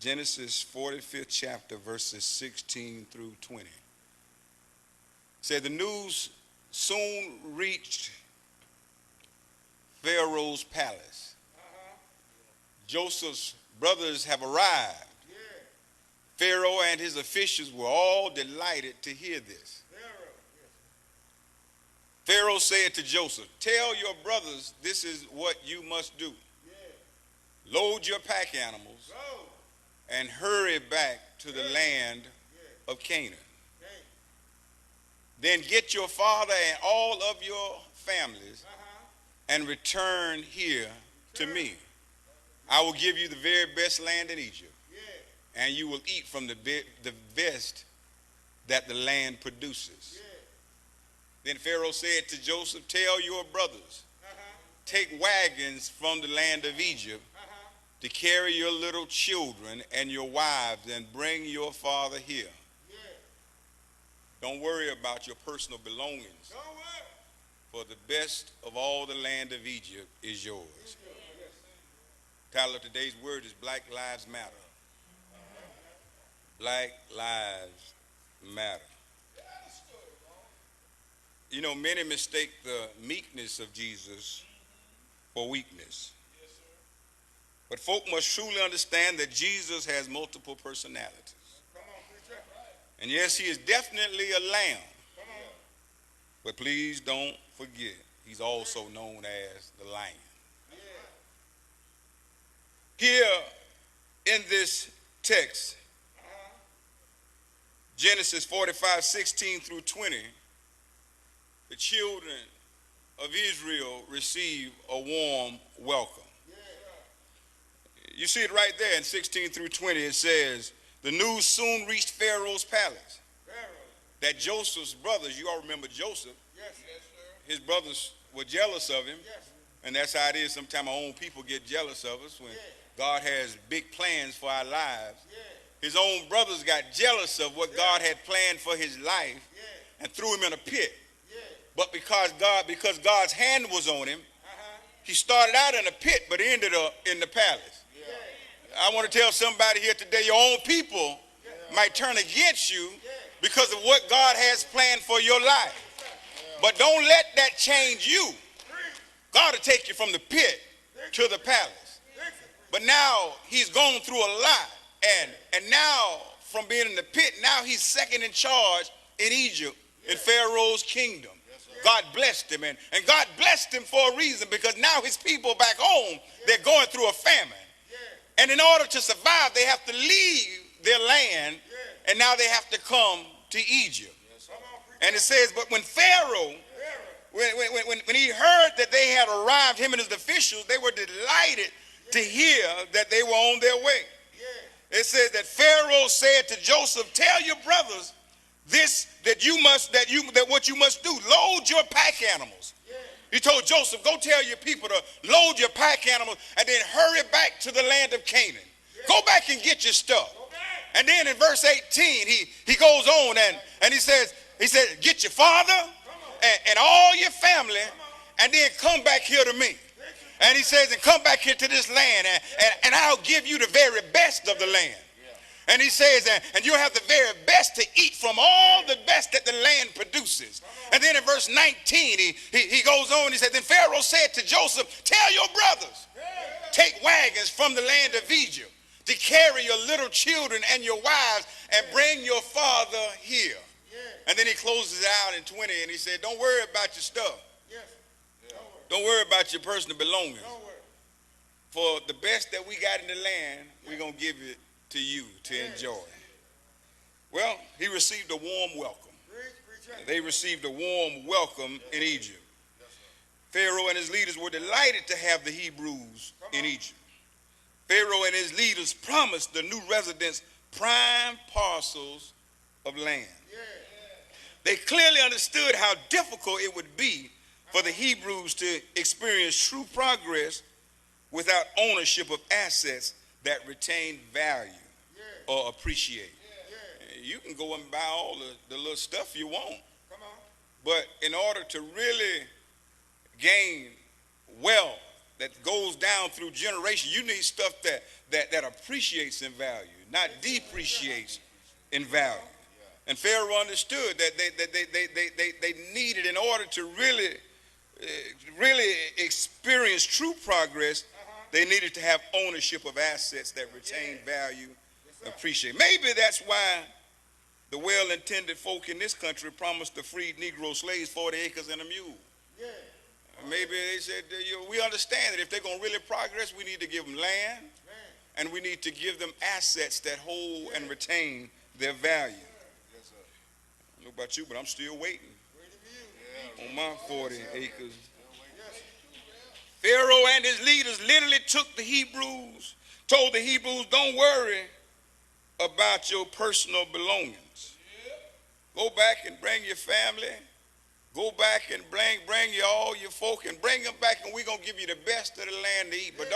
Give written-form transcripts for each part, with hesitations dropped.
Genesis 45th chapter, verses 16 through 20. It said, the news soon reached Pharaoh's palace. Joseph's brothers have arrived. Pharaoh and his officials were all delighted to hear this. Pharaoh said to Joseph, tell your brothers this is what you must do. Load your pack animals and hurry back to the land of Canaan. Then get your father and all of your families and return here to me. I will give you the very best land in Egypt, and you will eat from the best that the land produces. Then Pharaoh said to Joseph, tell your brothers, take wagons from the land of Egypt to carry your little children and your wives and bring your father here. Don't worry about your personal belongings, for the best of all the land of Egypt is yours. Title of today's word is Black Lives Matter. Black Lives Matter. You know, many mistake the meekness of Jesus for weakness. But folk must truly understand that Jesus has multiple personalities. And yes, he is definitely a lamb. But please don't forget, he's also known as the Lion. Here in this text, Genesis 45, 16 through 20, the children of Israel receive a warm welcome. You see it right there in 16 through 20. It says, the news soon reached Pharaoh's palace that Joseph's brothers, you all remember Joseph, his brothers were jealous of him. And that's how it is. Sometimes our own people get jealous of us when God has big plans for our lives. His own brothers got jealous of what God had planned for his life and threw him in a pit. But because God's hand was on him, he started out in a pit, but ended up in the palace. I want to tell somebody here today, your own people might turn against you because of what God has planned for your life. But don't let that change you. God will take you from the pit to the palace. But now he's gone through a lot. And now from being in the pit, now he's second in charge in Egypt, in Pharaoh's kingdom. God blessed him. And God blessed him for a reason, because now his people back home, they're going through a famine. And in order to survive, they have to leave their land, and now they have to come to Egypt. And it says, but when Pharaoh, when he heard that they had arrived, him and his officials, they were delighted to hear that they were on their way. It says that Pharaoh said to Joseph, tell your brothers this, that what you must do, load your pack animals. He told Joseph, go tell your people to load your pack animals and then hurry back to the land of Canaan. Go back and get your stuff. And then in verse 18, he goes on and he says, get your father and all your family and then come back here to me. And he says, and come back here to this land and I'll give you the very best of the land. And he says, and you'll have the very best to eat from all the best that the land produces. And then in verse 19, he goes on, he said, then Pharaoh said to Joseph, tell your brothers, take wagons from the land of Egypt to carry your little children and your wives and bring your father here. And then he closes it out in 20 and he said, don't worry about your stuff. Don't worry about your personal belongings. For the best that we got in the land, we're going to give it to you to enjoy. Well, he received a warm welcome. They received a warm welcome in Egypt. Pharaoh and his leaders were delighted to have the Hebrews in Egypt. Pharaoh and his leaders promised the new residents prime parcels of land. They clearly understood how difficult it would be for the Hebrews to experience true progress without ownership of assets that retain value or appreciate. You can go and buy all the little stuff you want. But in order to really gain wealth that goes down through generations. You need stuff that appreciates in value, not depreciates in value. And Pharaoh understood that they needed, in order to really experience true progress, they needed to have ownership of assets that retain value and appreciate. Maybe that's why the well-intended folk in this country promised the freed Negro slaves 40 acres and a mule. Maybe they said, we understand that if they're going to really progress, we need to give them land, and we need to give them assets that hold and retain their value. I don't know about you, but I'm still waiting on my 40 acres. Pharaoh and his leaders literally took the Hebrews, told the Hebrews, don't worry about your personal belongings. Go back and bring your family. Go back and bring all your folk and bring them back, and we're going to give you the best of the land to eat. But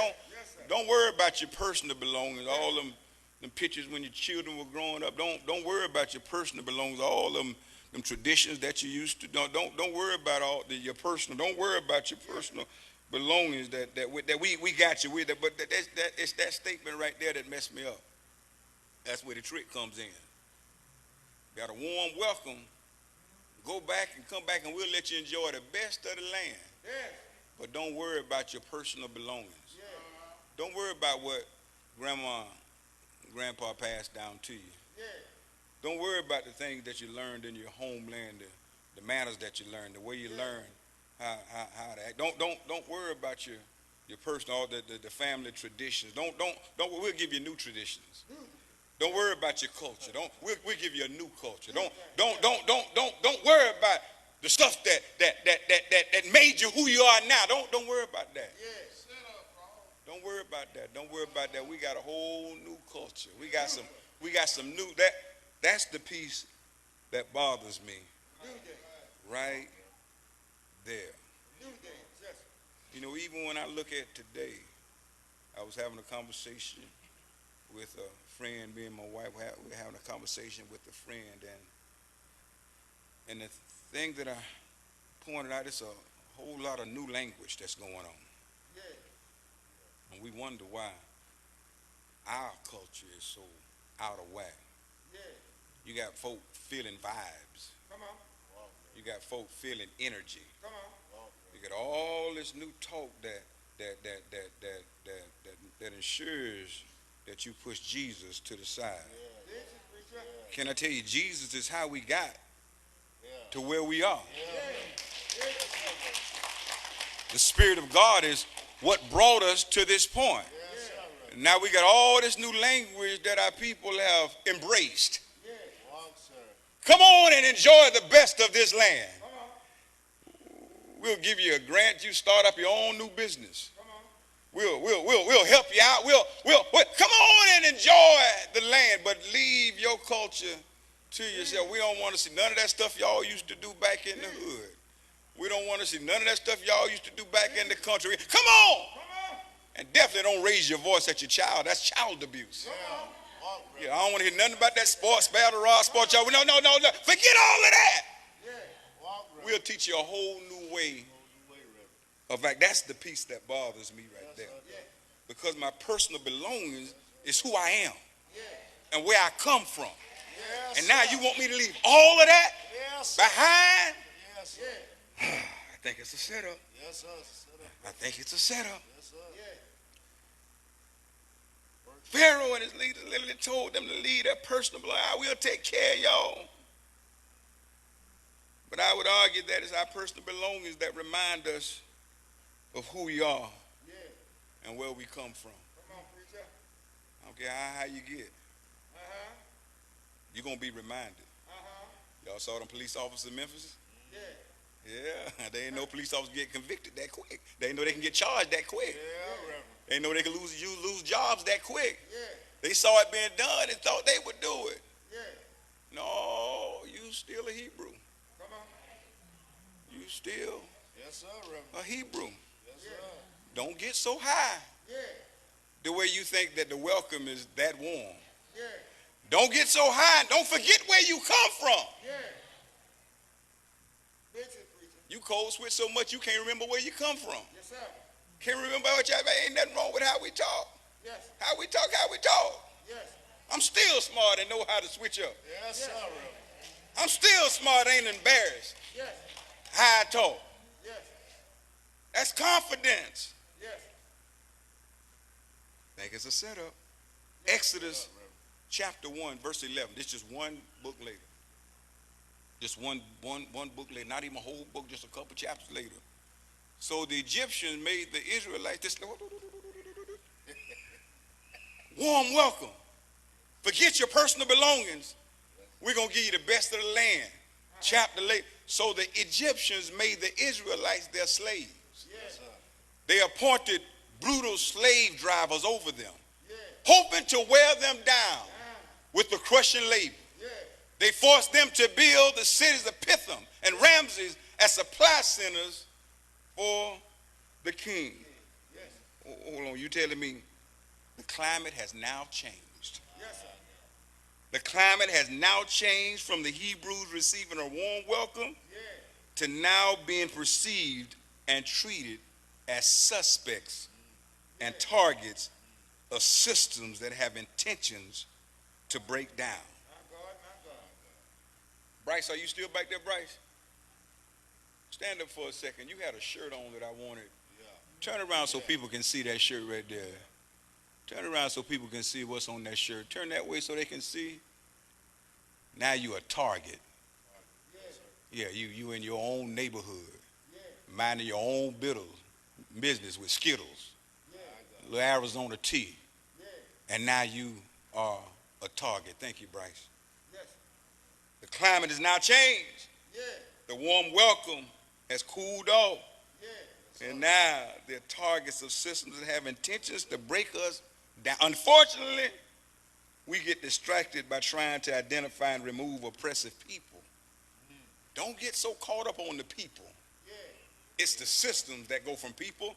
don't worry about your personal belongings, all them pictures when your children were growing up. Don't worry about your personal belongings, all them traditions that you used to. Don't worry about all your personal. Don't worry about your personal belongings that we got you with. But it's that statement right there that messed me up. That's where the trick comes in. Got a warm welcome. Go back and come back, and we'll let you enjoy the best of the land. But don't worry about your personal belongings. Don't worry about what grandma and grandpa passed down to you. Don't worry about the things that you learned in your homeland, the manners that you learned, the way you learned how to act. Don't worry about your personal, all the family traditions. We'll give you new traditions. Don't worry about your culture. We'll give you a new culture. Don't worry about the stuff that made you who you are now. Don't worry about that. Don't worry about that. Don't worry about that. We got a whole new culture. We got some new that's the piece that bothers me. Right there. You know, even when I look at today, I was having a conversation with a friend, me and my wife were having a conversation with a friend, and the thing that I pointed out is a whole lot of new language that's going on. And we wonder why our culture is so out of whack. You got folk feeling vibes. You got folk feeling energy. You got all this new talk that ensures that you push Jesus to the side. Can I tell you, Jesus is how we got to where we are. The Spirit of God is what brought us to this point. Now we got all this new language that our people have embraced. Come on and enjoy the best of this land. We'll give you a grant. You start up your own new business. We'll help you out. We'll come on and enjoy the land, but leave your culture to yourself. We don't want to see none of that stuff y'all used to do back in the hood. We don't want to see none of that stuff y'all used to do back in the country. Come on! And definitely don't raise your voice at your child. That's child abuse. Yeah, I don't want to hear nothing about that sports battle, sports y'all. No. Forget all of that. We'll teach you a whole new way. In fact, that's the piece that bothers me right there. Because my personal belongings is who I am and where I come from. And now you want me to leave all of that behind? I think it's a setup. I think it's a setup. Pharaoh and his leaders literally told them to leave their personal belongings. We'll take care of y'all. But I would argue that it's our personal belongings that remind us of who we are and where we come from. I don't care how you get. You're going to be reminded. Y'all saw them police officers in Memphis? Yeah, they didn't know police officers get convicted that quick. They didn't know they can get charged that quick. They didn't know they could lose jobs that quick. They saw it being done and thought they would do it. No, you still a Hebrew. You still a Hebrew. Don't get so high the way you think that the welcome is that warm. Don't get so high. Don't forget where you come from. You code switch so much you can't remember where you come from. Can't remember what y'all, ain't nothing wrong with how we talk. Yes. How we talk, how we talk. Yes. I'm still smart and know how to switch up. Yes, sir. I'm still smart, ain't embarrassed. Yes. How I talk. Yes. That's confidence. Yes. Think it's a setup. Exodus chapter 1, verse 11. This is just one book later. Just one book later. Not even a whole book, just a couple chapters later. So the Egyptians made the Israelites this warm welcome. Forget your personal belongings. We're going to give you the best of the land. Chapter later. So the Egyptians made the Israelites their slaves. Yes. They appointed brutal slave drivers over them, hoping to wear them down with the crushing labor. They forced them to build the cities of Pithom and Ramses as supply centers for the king. Hold on, you telling me the climate has now changed? Yes, sir. The climate has now changed from the Hebrews receiving a warm welcome to now being perceived and treated as suspects and targets of systems that have intentions to break down. My God, my God. Bryce, are you still back there, Bryce? Stand up for a second. You had a shirt on that I wanted. Turn around so people can see that shirt right there. Turn around so people can see what's on that shirt. Turn that way so they can see. Now you a target. Yeah, you in your own neighborhood, minding your own business with Skittles, little Arizona tea, and now you are a target. Thank you, Bryce. The climate has now changed. The warm welcome has cooled off. And now they're targets of systems that have intentions to break us down. Unfortunately, we get distracted by trying to identify and remove oppressive people. Don't get so caught up on the people. It's the systems that go from people,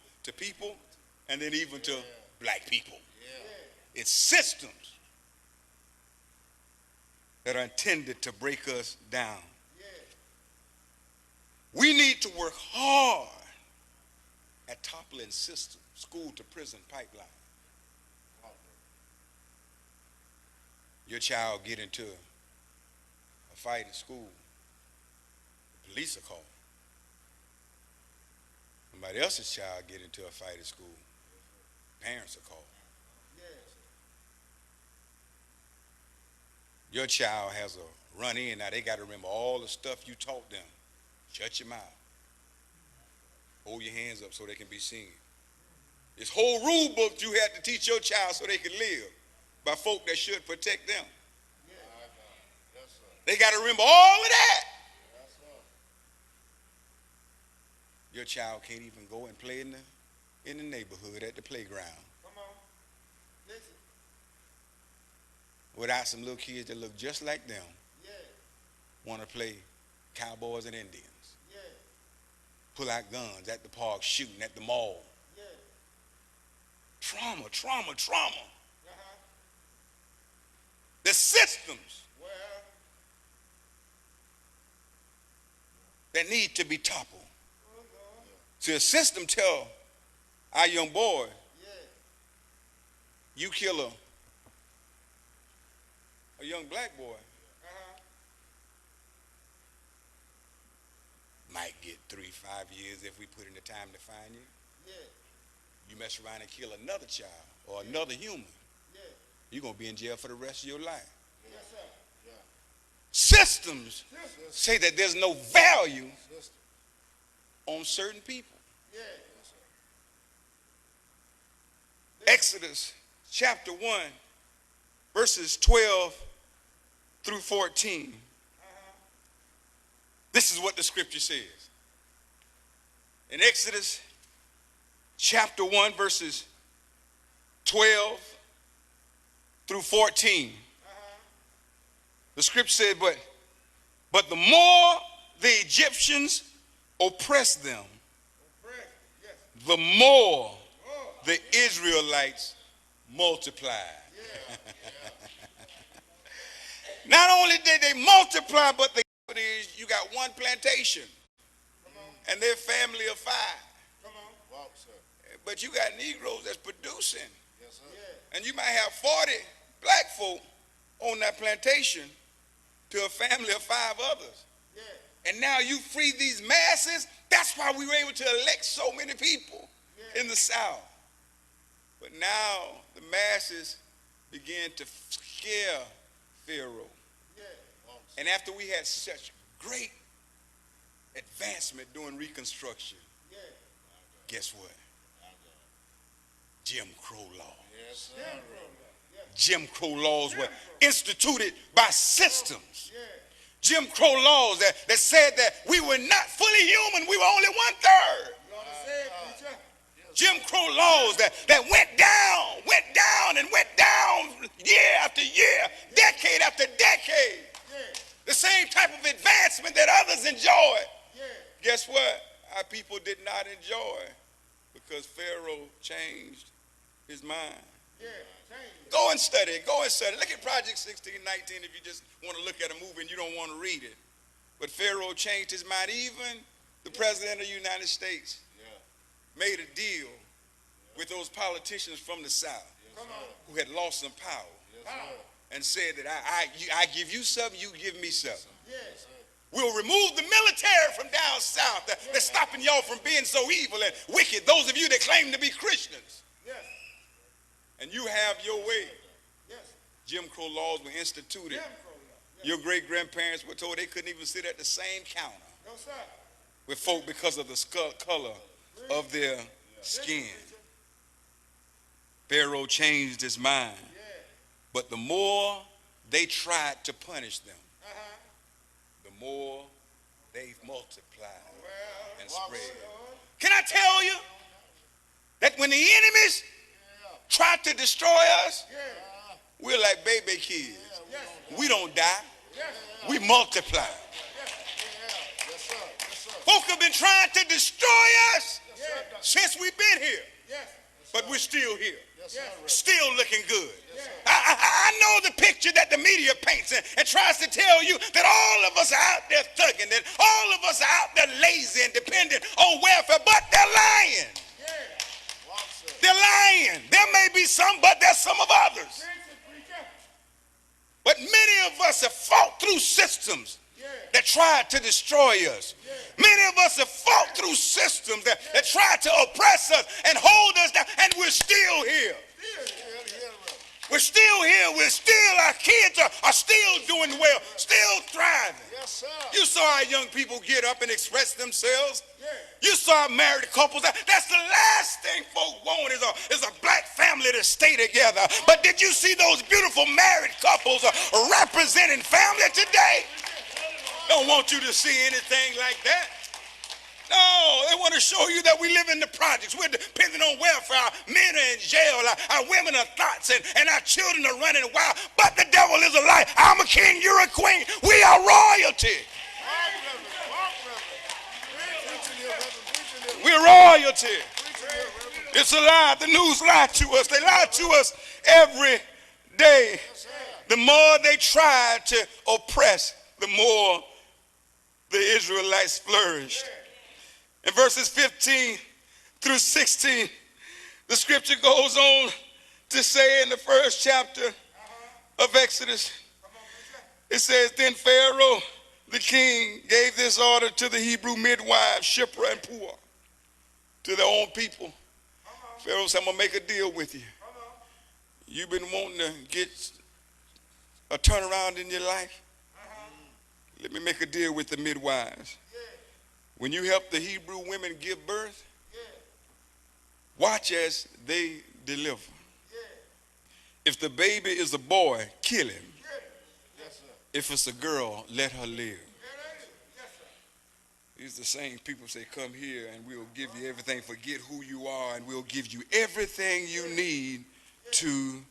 and then even to black people. It's systems that are intended to break us down. We need to work hard at toppling systems, school to prison pipeline. Your child get into a fight at school, the police are called. Somebody else's child get into a fight at school, parents are called. Your child has a run in, now they got to remember all the stuff you taught them. Shut your mouth. Hold your hands up so they can be seen. This whole rule book you had to teach your child so they could live by folk that should protect them. They got to remember all of that. Your child can't even go and play in the neighborhood at the playground. Come on. Listen. Without some little kids that look just like them want to play cowboys and Indians. Pull out guns at the park, shooting at the mall. Trauma. The systems that need to be toppled. See, a system tell our young boy, you kill a young black boy, might get 3-5 years if we put in the time to find you. You mess around and kill another child or another human, you're going to be in jail for the rest of your life. Systems say that there's no value on certain people. Exodus chapter 1, verses 12 through 14. This is what the scripture says. In Exodus chapter 1, verses 12 through 14. The scripture said, but the more the Egyptians oppressed them, the more the Israelites multiplied. Not only did they multiply, but you got one plantation and their family of 5. But you got Negroes that's producing. Yes, sir. And you might have 40 black folk on that plantation to a family of 5 others. Yeah. And now you free these masses. That's why we were able to elect so many people in the South. But now the masses began to scare Pharaoh. Yeah. And after we had such great advancement during Reconstruction, Yeah. guess what? Jim Crow law. Yes, sir. Jim Crow laws were instituted by systems. Yeah. Jim Crow laws that said that we were not fully human, we were only 1/3. You ought to say it, preacher. Jim Crow laws that went down and went down year after year, decade after decade. Yeah. The same type of advancement that others enjoyed. Yeah. Guess what? Our people did not enjoy because Pharaoh changed his mind. Yeah. Change it. Go and study it. Go and study it. Look at Project 1619 if you just want to look at a movie and you don't want to read it. But Pharaoh changed his mind. Even the President of the United States made a deal with those politicians from the South who had lost some power and said that I give you something, you give me something. Yes. We'll remove the military from down south that's stopping y'all from being so evil and wicked, those of you that claim to be Christians. Yes. And you have your way. Yes. Jim Crow laws were instituted. Jim Crow law. Your great-grandparents were told they couldn't even sit at the same counter No, sir. with folk because of the color of their skin. Pharaoh changed his mind. Yeah. But the more they tried to punish them, Uh-huh. the more they multiplied Well, and walk spread. with the Lord. Can I tell you that when the enemies try to destroy us, Yeah. we're like baby kids. Yes. We don't die. Yes. We multiply. Yes, sir. Yes, sir. Folk have been trying to destroy us Yeah. since we've been here, Yes. but we're still here. Yes, sir. Still looking good. Yes. I know the picture that the media paints and tries to tell you that all of us are out there thugging, that all of us are out there lazy and dependent on welfare, but they're lying. Yeah. Walk, sir. They're lying. There may be some, but there's some of others. Preach it, preacher. But many of us have fought through systems Yeah. that tried to destroy us. Many of us have fought through systems that tried to oppress us and hold us down, and we're still here. We're still here. We're still, our kids are still doing well, still thriving. Yes, sir. You saw our young people get up and express themselves. Yeah. You saw our married couples. That's the last thing folks want is a black family to stay together. But did you see those beautiful married couples representing family today? Don't want you to see anything like that. No, they want to show you that we live in the projects. We're dependent on welfare. Our men are in jail. Our women are thoughts, and our children are running wild. But the devil is a lie. I'm a king, you're a queen. We are royalty. We're royalty. It's a lie. The news lied to us. They lie to us every day. The more they try to oppress, the more the Israelites flourished. In verses 15 through 16, the scripture goes on to say in the first chapter of Exodus, it says, then Pharaoh, the king, gave this order to the Hebrew midwives, Shiphrah and Puah, to their own people. Pharaoh said, I'm going to make a deal with you. You've been wanting to get a turnaround in your life? Let me make a deal with the midwives. When you help the Hebrew women give birth, watch as they deliver. If the baby is a boy, kill him. If it's a girl, let her live. These are the same people say, come here and we'll give you everything. Forget who you are and we'll give you everything you need to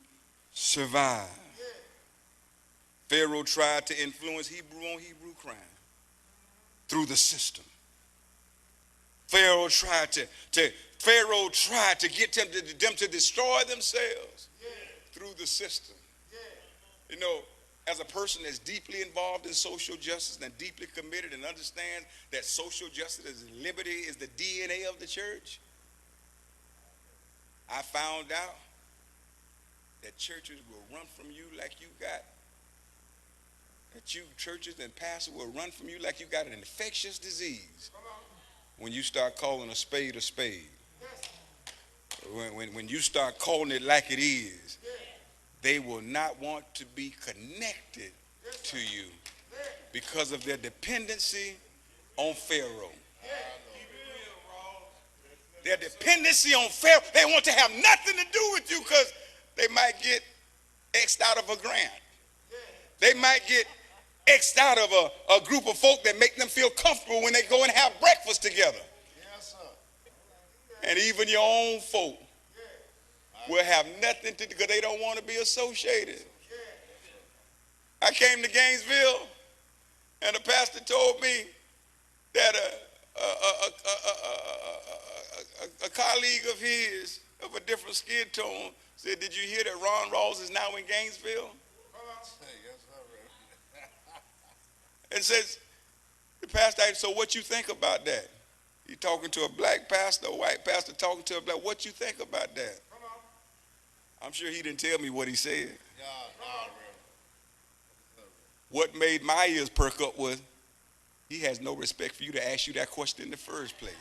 survive. Pharaoh tried to influence Hebrew on Hebrew crime through the system. Pharaoh tried to get them to destroy themselves through the system. You know, as a person that's deeply involved in social justice and deeply committed and understands that social justice and liberty is the DNA of the church, I found out that churches will run from you like you got, that you churches and pastors will run from you like you got an infectious disease when you start calling a spade a spade. When you start calling it like it is, they will not want to be connected to you because of their dependency on Pharaoh. Their dependency on Pharaoh, they want to have nothing to do with you because they might get X'd out of a grant. They might get X'd out of a group of folk that make them feel comfortable when they go and have breakfast together. Yes, sir. And even your own folk will have nothing to do because they don't want to be associated. I came to Gainesville and the pastor told me that a colleague of his of a different skin tone said, "Did you hear that Rawls is now in Gainesville?" And says, the pastor asked, "So what you think about that?" He talking to a black pastor, a white pastor talking to a black. What you think about that? I'm sure he didn't tell me what he said. What made my ears perk up was he has no respect for you to ask you that question in the first place.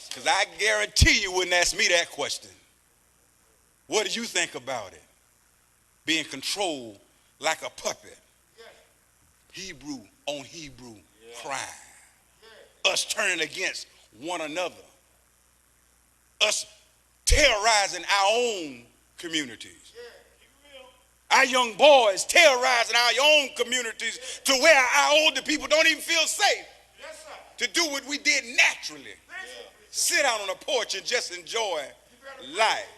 Because I guarantee you wouldn't ask me that question. What do you think about it? Being controlled like a puppet. Hebrew on Hebrew crime. Us turning against one another. Us terrorizing our own communities. Our young boys terrorizing our own communities to where our older people don't even feel safe to do what we did naturally. Sit out on a porch and just enjoy life.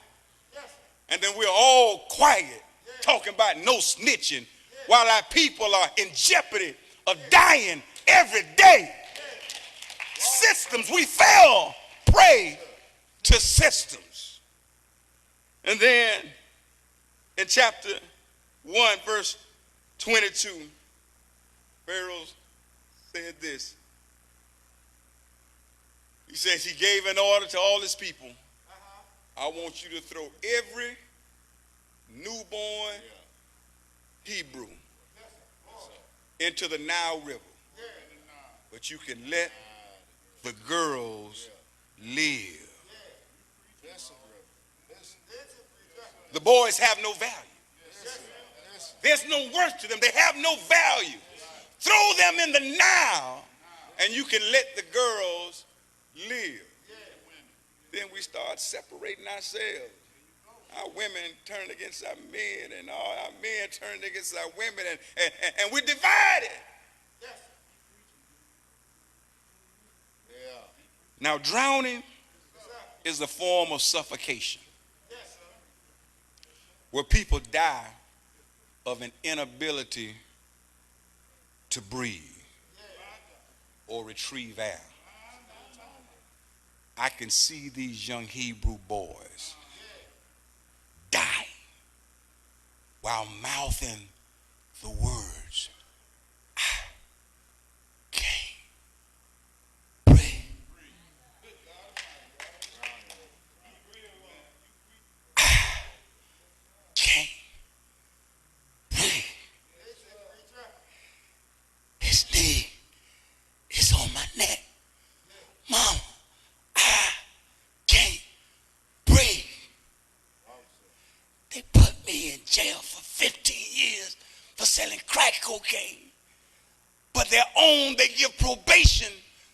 And then we're all quiet talking about no snitching while our people are in jeopardy of dying every day. Systems, we fell prey to systems. And then in chapter 1, verse 22, Pharaoh said this. He says he gave an order to all his people. I want you to throw every newborn Hebrew into the Nile River. But you can let the girls live. The boys have no value. There's no worth to them. They have no value. Throw them in the Nile and you can let the girls live. Then we start separating ourselves. Our women turn against our men and all our men turn against our women and we're divided. Now drowning is a form of suffocation where people die of an inability to breathe or retrieve air. I can see these young Hebrew boys dying while mouthing the words, I can't breathe. I can't breathe. His knee is on my neck. Mom, I can't breathe. They put me in jail for 15 years for selling crack cocaine. But they give probation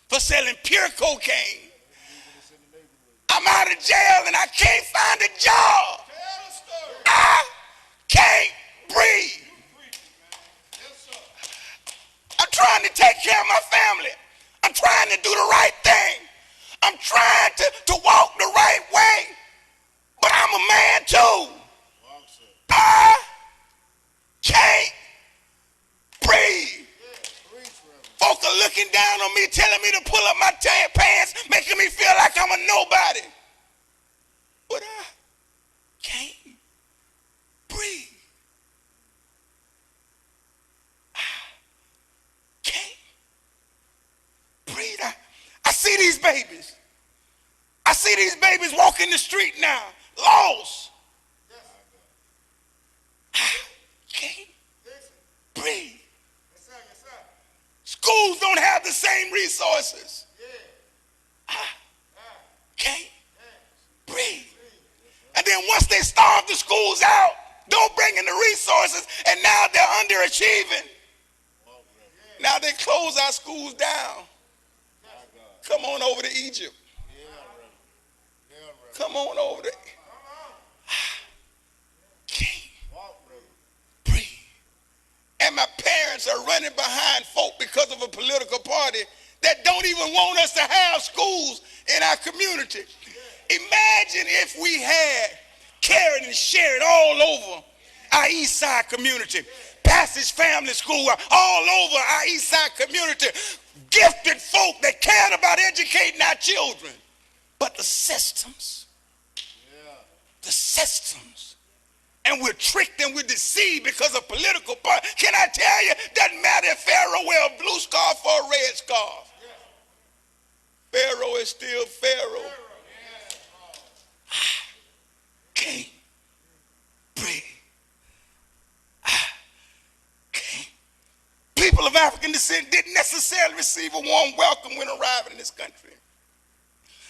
for selling pure cocaine. I'm out of jail and I can't find a job. I can't breathe. I'm trying to take care of my family. I'm trying to do the right thing. I'm trying to walk the right way. But I'm a man too. I can't breathe. Folk are looking down on me, telling me to pull up my pants, making me feel like I'm a nobody. But I can't breathe. I can't breathe. I see these babies. I see these babies walking the street now, lost. Can't breathe. Schools don't have the same resources. Can't breathe. And then once they starve the schools out, don't bring in the resources, and now they're underachieving. Now they close our schools down. Come on over to Egypt. Come on over to. Can't breathe. And my parents are running behind folk because of a political party that don't even want us to have schools in our community. Imagine if we had caring and sharing all over our East Side community. Passage Family School all over our East Side community. Gifted folk that cared about educating our children. But the systems. And we're tricked and we're deceived because of political party. Can I tell you, doesn't matter if Pharaoh wear a blue scarf or a red scarf. Pharaoh is still Pharaoh. Can't breathe. People of African descent didn't necessarily receive a warm welcome when arriving in this country.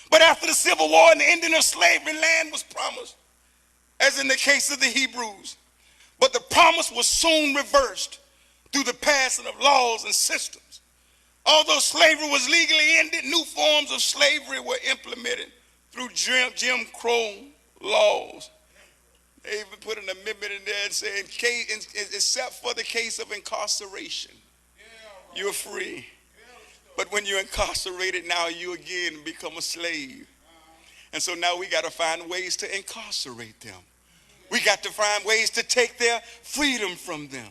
But after the Civil War and the ending of slavery, land was promised, as in the case of the Hebrews. But the promise was soon reversed through the passing of laws and systems. Although slavery was legally ended, new forms of slavery were implemented through Jim Crow laws. They even put an amendment in there and said, except for the case of incarceration, you're free. But when you're incarcerated, now you again become a slave. And so now we got to find ways to incarcerate them. We got to find ways to take their freedom from them.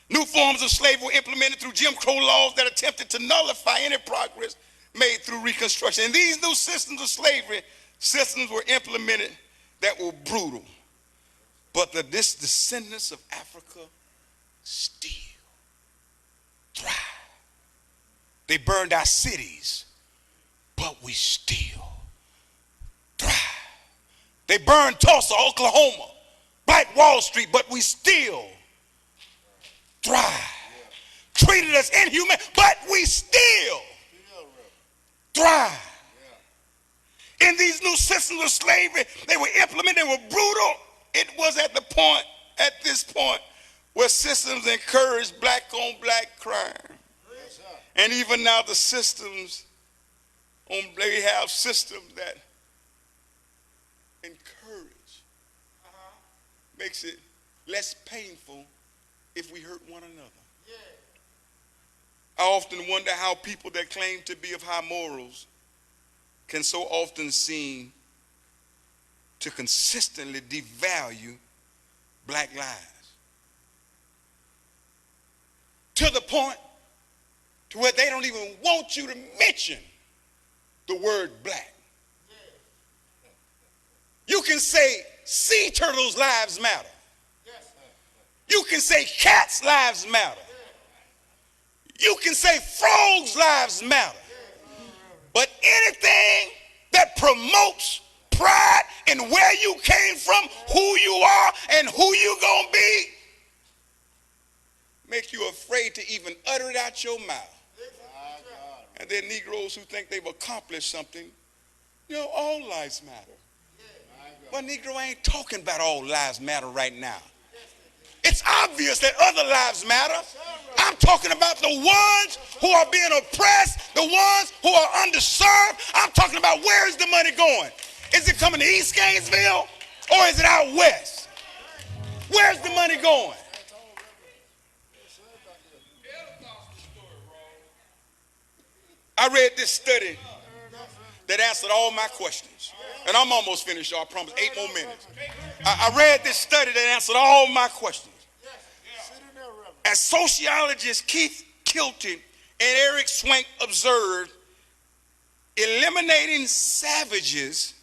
New forms of slavery were implemented through Jim Crow laws that attempted to nullify any progress made through Reconstruction. And these new systems of slavery, systems were implemented that were brutal. But the descendants of Africa still thrive. They burned our cities, but we still thrive. They burned Tulsa, Oklahoma, Black Wall Street, but we still thrive. Treated us inhuman, but we still thrive. In these new systems of slavery, they were implemented, they were brutal. It was at this point, where systems encouraged black on black crime. And even now the systems, they have systems that encourage, makes it less painful if we hurt one another. I often wonder how people that claim to be of high morals can so often seem to consistently devalue black lives. To the point to where they don't even want you to mention the word black. You can say sea turtles' lives matter. You can say cats' lives matter. You can say frogs' lives matter. But anything that promotes pride in where you came from, who you are, and who you gonna be, makes you afraid to even utter it out your mouth. And there are Negroes who think they've accomplished something. You know, all lives matter. But Negro ain't talking about all lives matter right now. It's obvious that other lives matter. I'm talking about the ones who are being oppressed, the ones who are underserved. I'm talking about, where is the money going? Is it coming to East Gainesville or is it out west? Where's the money going? I read this study that answered all my questions. And I'm almost finished, y'all. I promise. 8 more minutes. I read this study that answered all my questions. As sociologists Keith Kilty and Eric Swank observed, eliminating savages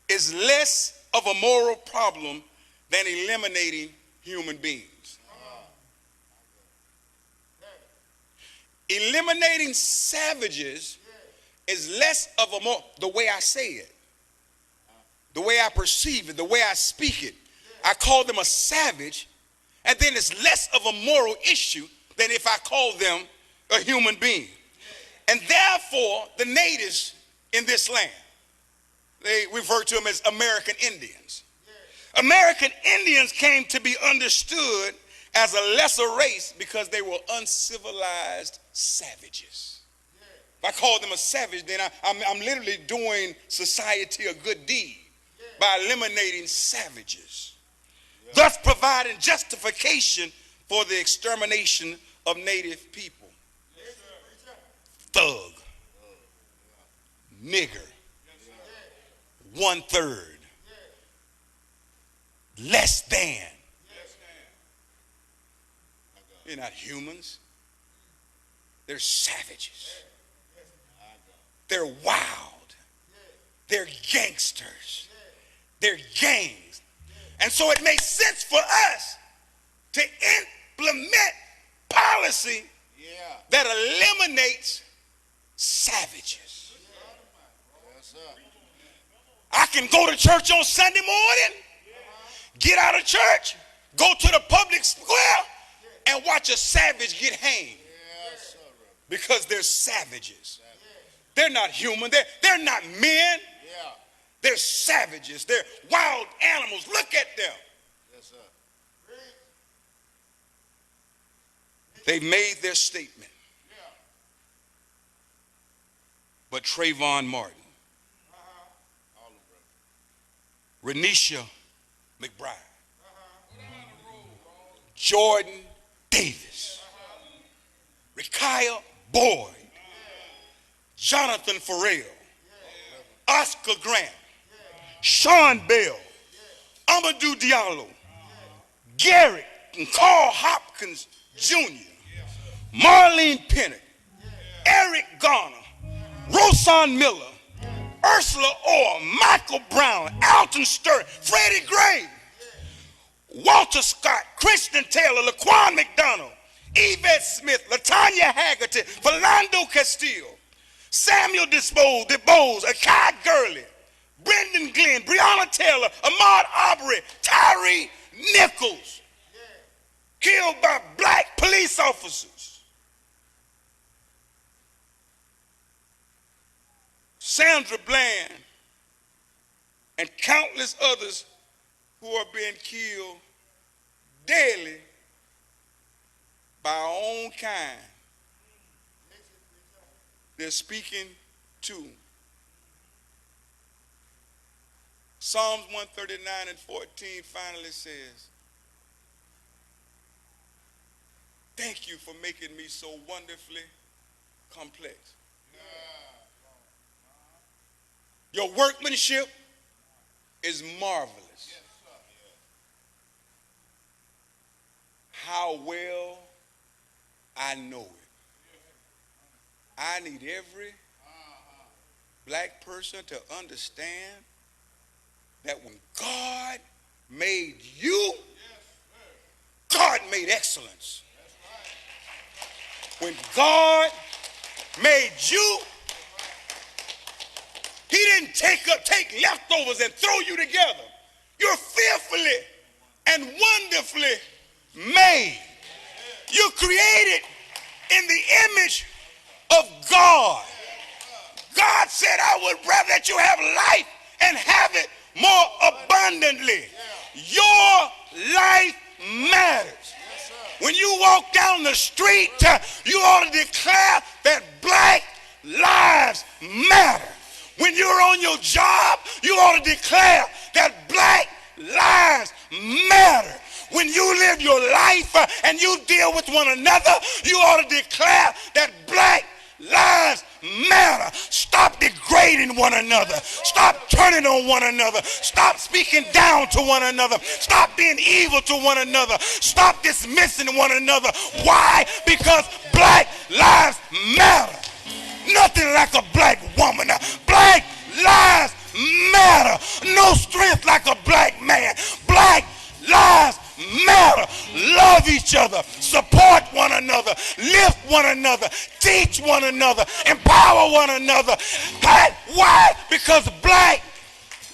is less of a moral problem than eliminating human beings. Eliminating savages is less of a more, the way I say it, the way I perceive it, the way I speak it. I call them a savage, and then it's less of a moral issue than if I call them a human being. And therefore, the natives in this land, they refer to them as American Indians. American Indians came to be understood as a lesser race because they were uncivilized savages. If I call them a savage, then I'm literally doing society a good deed by eliminating savages, thus providing justification for the extermination of native people. Thug, nigger, 1/3, less than. They're not humans. They're savages. They're wild. They're gangsters. They're gangs. And so it makes sense for us to implement policy that eliminates savages. I can go to church on Sunday morning, get out of church, go to the public square, and watch a savage get hanged because they're savages. They're not human. They're not men. They're savages. They're wild animals. Look at them. They've made their statement. But Trayvon Martin, Renisha McBride, Jordan Davis, Rekiah Boyd, Jonathan Farrell, Oscar Grant, Sean Bell, Amadou Diallo, Garrett and Carl Hopkins Jr., Marlene Pinnock, Eric Garner, Rosan Miller, Ursula Orr, Michael Brown, Alton Sturt, Freddie Gray, Walter Scott, Christian Taylor, Laquan McDonald, Yvette Smith, Latanya Haggerty, Philando Castillo, Samuel DeBose, Akai Gurley, Brendan Glenn, Breonna Taylor, Ahmaud Arbery, Tyree Nichols, killed by black police officers. Sandra Bland and countless others who are being killed daily by our own kind. They're speaking to. Psalms 139:14 finally says, thank you for making me so wonderfully complex. Your workmanship is marvelous. How well I know it. I need every black person to understand that when God made you, God made excellence. When God made you, he didn't take leftovers and throw you together. You're fearfully and wonderfully made. You're created in the image of God. God said, I would rather that you have life and have it more abundantly. Your life matters. When you walk down the street, you ought to declare that black lives matter. When you're on your job, you ought to declare that black lives matter. When you live your life and you deal with one another, you ought to declare that black lives matter. Stop degrading one another. Stop turning on one another. Stop speaking down to one another. Stop being evil to one another. Stop dismissing one another. Why? Because black lives matter. Nothing like a black woman. Black lives matter. No strength like a black man. Black lives matter. Love love each other, support one another, lift one another, teach one another, empower one another. Why? Because black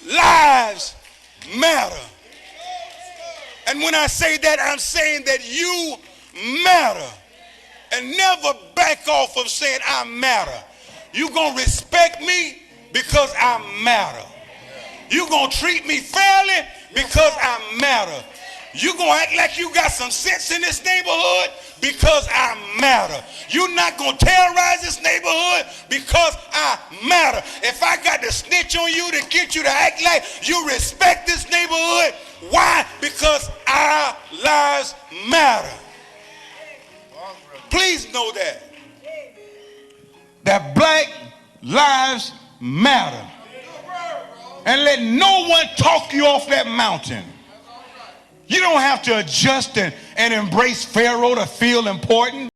lives matter. And when I say that, I'm saying that you matter. And never back off of saying I matter. You're going to respect me because I matter. You're going to treat me fairly because I matter. You're going to act like you got some sense in this neighborhood because I matter. You're not going to terrorize this neighborhood because I matter. If I got to snitch on you to get you to act like you respect this neighborhood, why? Because our lives matter. Please know that. That black lives matter. And let no one talk you off that mountain. You don't have to adjust and embrace Pharaoh to feel important.